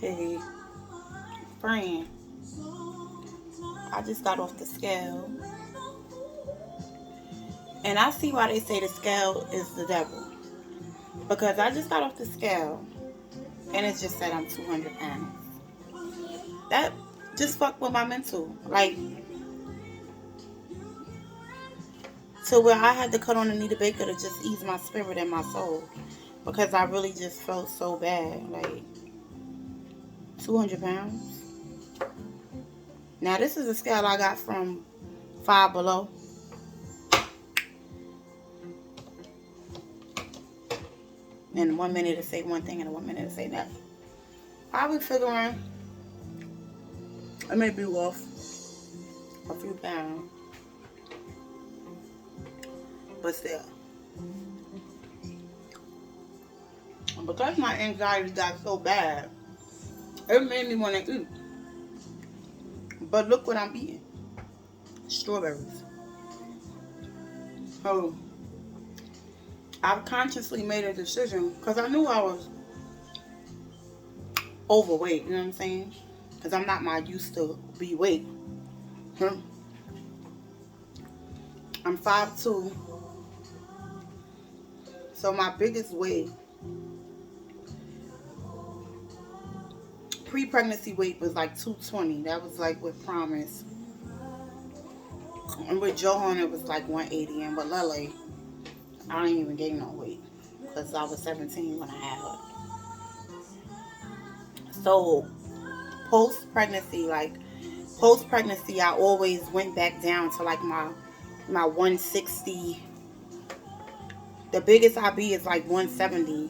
Hey, friend, I just got off the scale, and I see why they say the scale is the devil. Because I just got off the scale, and it just said I'm 200 pounds. That just fucked with my mental. Like, to where I had to cut on Anita Baker to just ease my spirit and my soul. Because I really just felt so bad. Like, 200 pounds. Now, this is a scale I got from Five Below. And 1 minute to say one thing and 1 minute to say nothing. I was figuring I may be off a few pounds, but still. Because my anxiety got so bad, it made me want to eat. But look what I'm eating. Strawberries. So I've consciously made a decision because I knew I was overweight, you know what I'm saying? Because I'm not my used to be weight. I'm 5'2". So my biggest weight, pre-pregnancy weight was like 220. That was like with Promise. And with Johan it was like 180. And with Lele, I didn't even gain no weight because I was 17 when I had her. So post-pregnancy, I always went back down to like my 160. The biggest I be is like 170.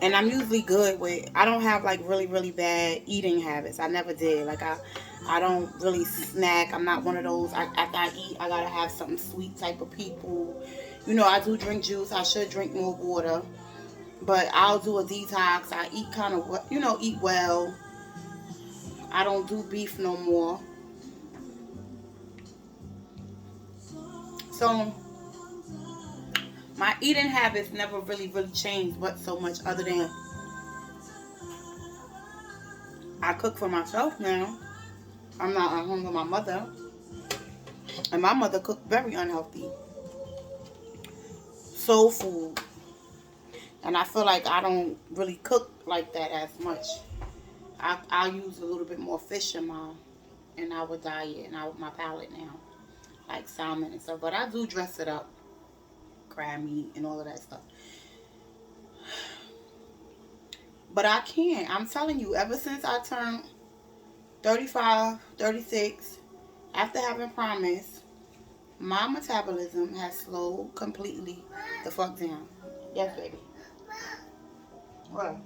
And I'm usually good with, I don't have like really, really bad eating habits. I never did. Like I don't really snack. I'm not one of those, after I eat, I gotta have something sweet type of people. You know, I do drink juice. I should drink more water. But I'll do a detox. I eat kind of, eat well. I don't do beef no more. So my eating habits never really, really changed, but so much other than I cook for myself now. I'm not at home with my mother. And my mother cooked very unhealthy. Soul food. And I feel like I don't really cook like that as much. I'll use a little bit more fish in our diet and my palate now. Like salmon and stuff. But I do dress it up. Crab meat and all of that stuff. But I can't. I'm telling you, ever since I turned 35, 36, after having Promise, my metabolism has slowed completely the fuck down. Yes, baby. What?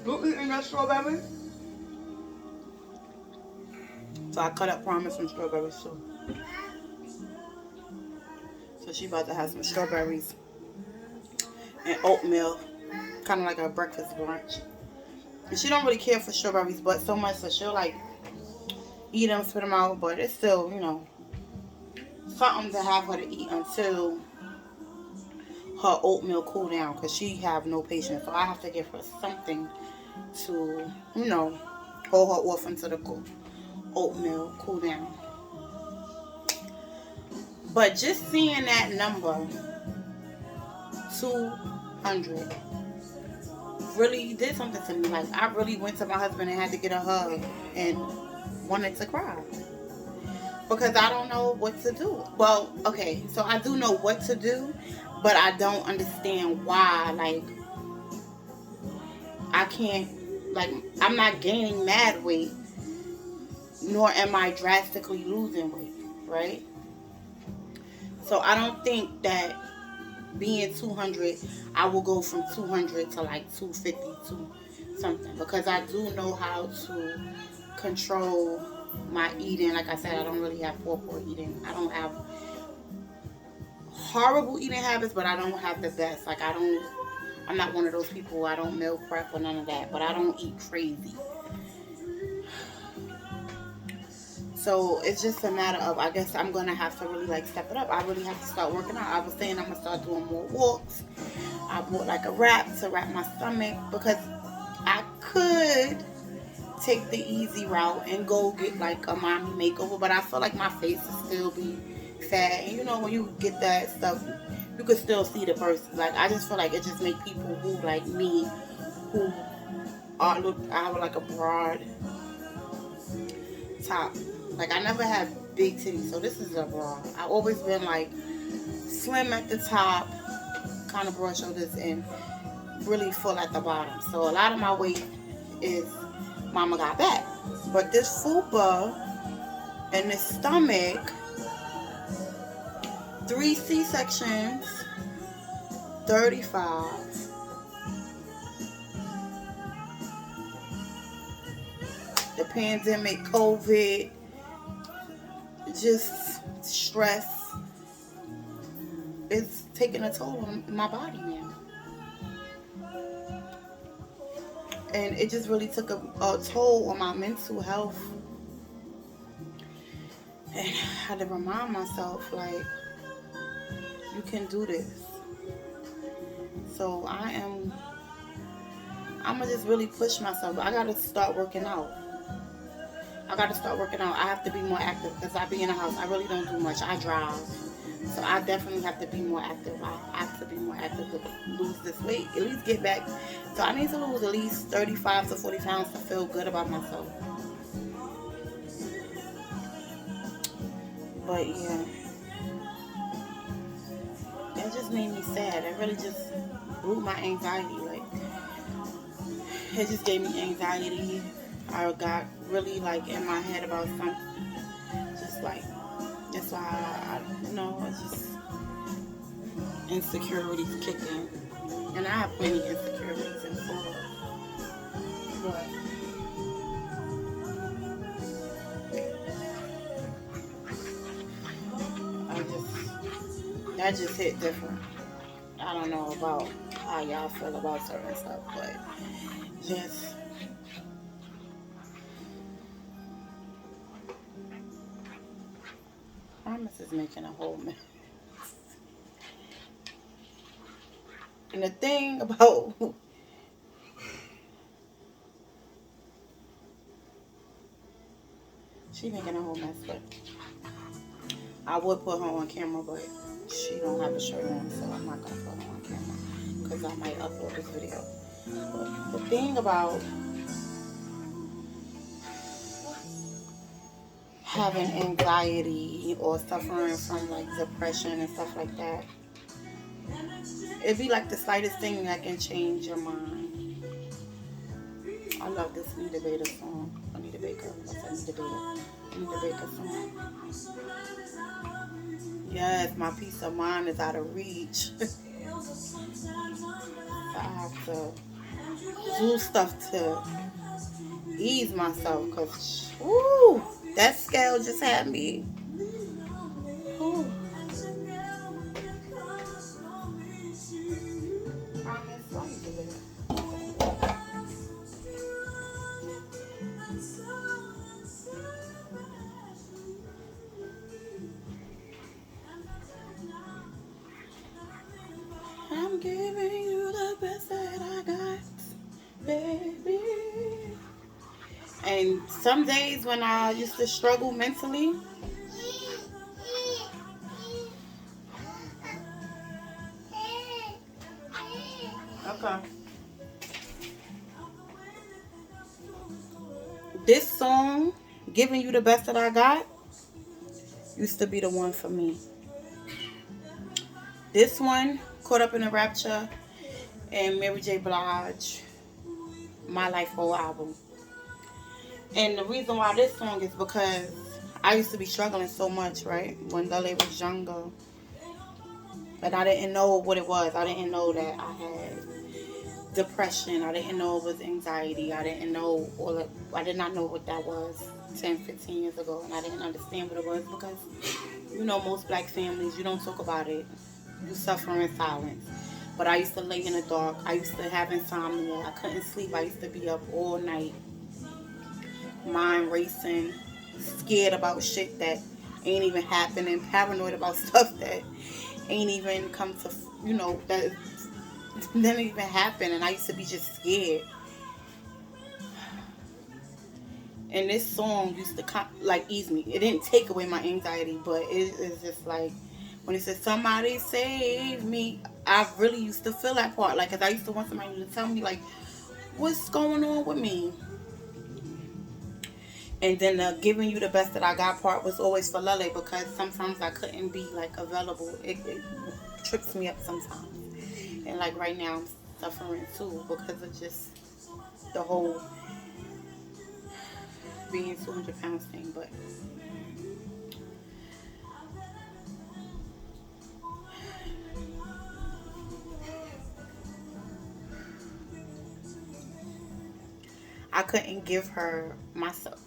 You eating that strawberry? So I cut up Promise some strawberries too. So she about to have some strawberries and oatmeal, kind of like a breakfast brunch. And she don't really care for strawberries, but so much that she'll like eat them, spit them out. But it's still, something to have her to eat until her oatmeal cool down, because she have no patience. So I have to give her something to, hold her off until the oatmeal cool down. But just seeing that number, 200, really did something to me. Like, I really went to my husband and had to get a hug and wanted to cry. Because I don't know what to do. Well, okay, so I do know what to do, but I don't understand why. Like, I can't, like, I'm not gaining mad weight, nor am I drastically losing weight, right? So I don't think that being 200, I will go from 200 to like 250 to something, because I do know how to control my eating. Like I said, I don't really have poor eating. I don't have horrible eating habits, but I don't have the best. Like, I'm not one of those people. I don't meal prep or none of that, but I don't eat crazy. So it's just a matter of, I guess I'm gonna have to really like step it up. I really have to start working out. I was saying I'm gonna start doing more walks. I bought like a wrap to wrap my stomach, because I could take the easy route and go get like a mommy makeover, but I feel like my face will still be fat. And you know, when you get that stuff, you can still see the person. Like, I just feel like it just make people who like me, who I have like a broad top. Like, I never had big titties, so this is a broad. I've always been like slim at the top, kind of broad shoulders, and really full at the bottom. So a lot of my weight is mama got back. But this fupa and this stomach, 3 C-sections, 35. The pandemic, COVID, just stress, it's taking a toll on my body now. And it just really took a toll on my mental health. And I had to remind myself, like, you can do this. So I'm gonna just really push myself. I gotta start working out. I have to be more active, because I be in the house. I really don't do much. I drive. So I definitely have to be more active. I have to be more active to lose this weight. At least get back. So I need to lose at least 35 to 40 pounds to feel good about myself. But yeah, that just made me sad. It really just blew my anxiety. Like, it just gave me anxiety. I got really like in my head about something. Just like, that's why it's just insecurities kick in. And I have plenty of insecurities in full. But that just hit different. I don't know about how y'all feel about certain stuff, but just Promise is making a whole mess. And the thing about she making a whole mess, but I would put her on camera, but she don't have a shirt on, so I'm not gonna put her on camera because I might upload this video. But the thing about having anxiety or suffering from like depression and stuff like that, it'd be like the slightest thing that can change your mind. I love this Anita Baker song. Anita Baker. Anita Baker song. Yes, my peace of mind is out of reach. I have to do stuff to ease myself, because that scale just had me. Ooh. I'm giving you the best that I got, baby. And some days when I used to struggle mentally, this song, Giving You the Best That I Got, used to be the one for me. This one, Caught Up in the Rapture, and Mary J. Blige, My Life whole album. And the reason why this song is because I used to be struggling so much, right? When Lele was younger. But I didn't know what it was. I didn't know that I had depression. I didn't know it was anxiety. I did not know what that was 10, 15 years ago. And I didn't understand what it was because, most black families, you don't talk about it. You suffer in silence. But I used to lay in the dark. I used to have insomnia. I couldn't sleep. I used to be up all night. Mind racing. scared about shit that ain't even happening, paranoid about stuff that ain't even come to, that didn't even happen, and I used to be just scared. And this song used to like ease me. It didn't take away my anxiety, but it's just like when it says somebody save me, I really used to feel that part. Like, 'cause I used to want somebody to tell me like what's going on with me. And then the giving you the best that I got part was always for Lele, because sometimes I couldn't be like available. It trips me up sometimes. And like right now I'm suffering too because of just the whole being 200 pounds thing. But I couldn't give her myself.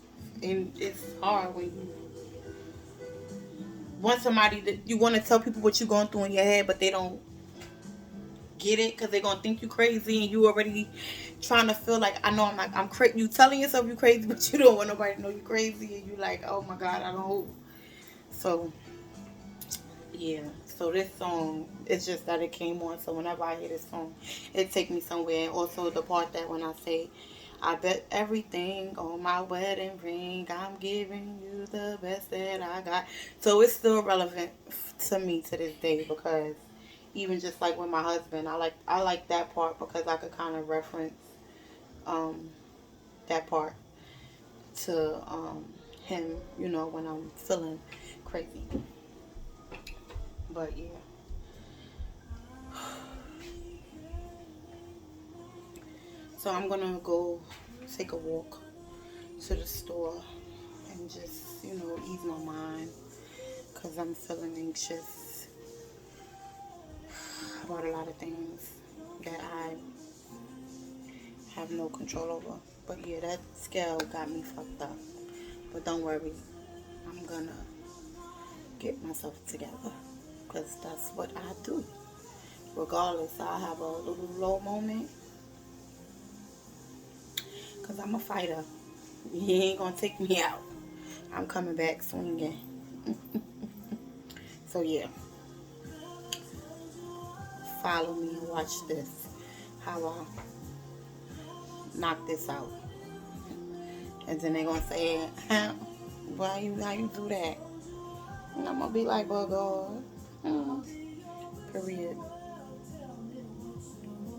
And it's hard when you want somebody that you want to tell people what you're going through in your head, but they don't get it because they're going to think you crazy, and you already trying to feel like, I know I'm crazy. You telling yourself you crazy, but you don't want nobody to know you crazy, and you like, oh my God, I don't know. So, yeah. So this song, it's just that it came on. So whenever I hear this song, it take me somewhere. And also the part that when I say, I bet everything on my wedding ring, I'm giving you the best that I got. So it's still relevant to me to this day, because even just like with my husband, I like that part because I could kind of reference um, that part to him, when I'm feeling crazy. But yeah. So I'm gonna go take a walk to the store and just, ease my mind, because I'm feeling anxious about a lot of things that I have no control over. But yeah, that scale got me fucked up. But don't worry, I'm gonna get myself together, because that's what I do. Regardless, I have a little low moment, because I'm a fighter. He ain't gonna take me out. I'm coming back swinging. So yeah, follow me and watch this, how I knock this out. And then they gonna say, how you do that? And I'm gonna be like, well, God. Period.